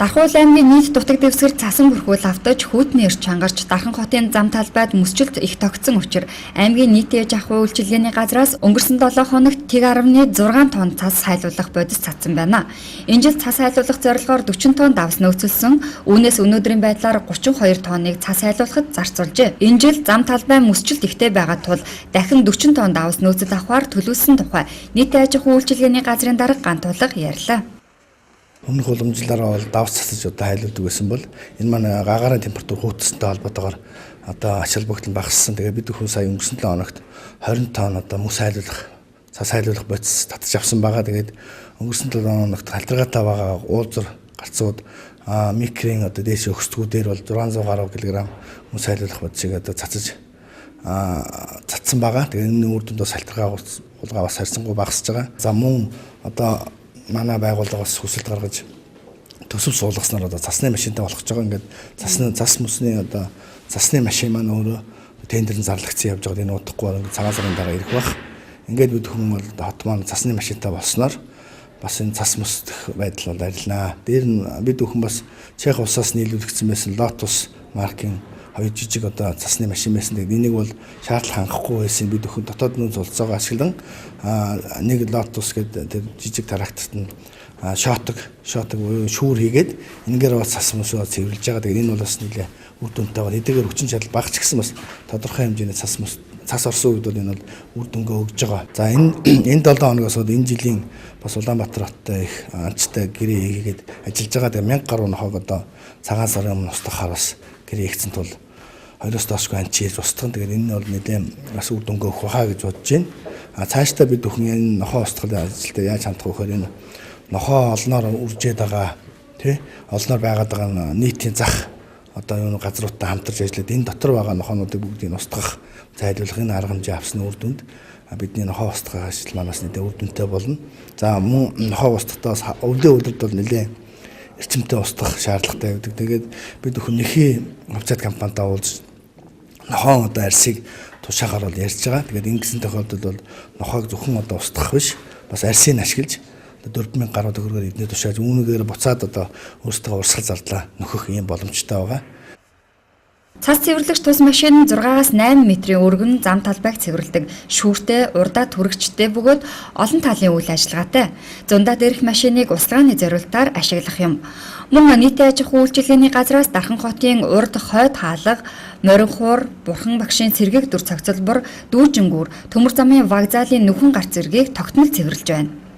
Дархуул аймгийн нийт дутаг дэвсгэр цасан бүрхүүл автаж хүйтний эрч чангарч Дархан хотын зам талбайд мөсчлөлт их тогтсон учраас аймгийн нийтийн аж ахуйн үйлчилгээний газраас өнгөрсөн 7 хоногт тэг 10.6 тонн цас сайлуулах бодис цацсан байна. Энэ жил цас сайлуулах зорилгоор 40 тонн давс нөөцөлсөн. Үүнээс өнөөдрийн байдлаар 32 тонныг цас сайлуулахад зарцуулжээ. Энэ жил зам талбай мөсчлөлт ихтэй байгаа тул дахин 40 тонн давс нөөцөл авахар төлөвлөсөн тухай нийтийн аж ахуйн үйлчилгээний газрын дарга Гантулга ярьлаа. Өмнөх уламжлалаараа бол давс цацаж хайлуулдаг байсан бол энэ маань гагаарын температур хүйтсэнтэй холбоотойгоор ач холбогдол багассан. Тэгээ бид хүн сая өнгөрсөн 7 хоногт 20 тонн мөс хайлуулах цас хайлуулах бодис татаж авсан байгаа. Тэгээд өнгөрсөн 7 хоногт халдваргаатай байгаа уулзар гарцууд микрийн дээш өгсдгүүдээр бол 600 гаруй кг мөс хайлуулах бодисыг цацаж цацсан байгаа. Тэгээд энэ үр дүнд бас халдваргаа бас харьцангуй багасж байгаа. За мөн манай байгууллагаас хүсэлт гаргаж төсөв суулгаснаар цасны машинтай болох гэж байгаа. Ингээд цас мөсний цасны машин маань өөрөө тендерын зарлагдсан явж байгаа. Энэ удахгүй цагаан сарын дараа ирэх бах. Ингээд бид хүмүүс бол хот маань цасны машинтай болсноор бас энэ цас мөсдөх байдал бол арилнаа. Дээр нь бид бүхэн бас Чех улсаас нийлүүлэгдсэн байсан Lotus маркийн хоёр жижиг цасны машин байсан. Тэгээд энийг бол шаардлага хангахгүй байсан. Бид бүхэн дотоод нөөц улцоогоо ашиглан нэг Lotus гэдэг тэр жижиг тракторт нь шотог буюу шүүр хийгээд энэгээр бас цас мөсөө цэвэрлж байгаа. Тэгээд энэ бол бас нэлээ үр дүнтэй байгаа. Эдгээр хүчин чадал багч гэсэн бас тодорхой хэмжээний цас орсон үед бол энэ бол үр дүнгээ өгж байгаа. За энэ 7 хоногоос энэ жилийн бас Улаанбаатар хоттой их анчтай гэрээ хийгээд ажиллаж байгаа. Тэгээд 1000 гаруй нохойг цагаан сарын өмнө устгахаар бас гэрээ хийгдсэн тул 2-оос доошгүй анч хийж устгах. Тэгээд энэ нь бол нэлээд бас үр дүнгээ өгөх хаа гэж бодож байна. Цаашдаа бид бүхэн энэ нохоо устгахын ажилдаа яаж хандах вэ гэхээр энэ нохоо олноор үржээд байгаа олноор байгаад байгаа нийтийн зах юу газруудтай хамтарч ажиллаад энэ дотор байгаа нохоонуудыг бүгдийг устгах зайлуулгын арга хэмжээ авсны үр дүнд бидний нохоо устгах ажил манаас нэлээд үр дүнтэй болно. За мөн нохоо устгахтаас өглөө өдөрт бол нэлээд эрчимтэй устгах шаардлагатай байдаг. Тэгээд бид бүхэн нэхий хувьцаат компанитай уулзж нохоо арсыг тушаагаар бол ярьж байгаа. Тэгээд ингэсэн тохиолдолд бол нохоог зөвхөн устгах биш бас арсыг ашиглаж 4000 гаруй төгрөгөөр эдний тушааж үүнийгээр буцаад өөрсдөө урсгал зардлаа нөхөх юм боломжтой байгаа. Цас цэвэрлэгч тус машин 6-8 метрийн өргөн зам талбайг цэвэрлдэг. Шүүртэй, урдаа түрэгчтэй бөгөөд олон талын үйл ажиллагаатай. Зундаа дээрх машиныг услгааны зорилтоор ашиглах юм. Мөн нийтийн аж ахуйн үйлчилгээний газраас Дархан хотын урд хойд хаалга, Моринхуур, Бурхан багшийн цэргийг дүр цогцолбор, Дүүжингүүр, Төмөр замын вокзалын нүхэн гарц зэргийг тогтмол цэвэрлж байна.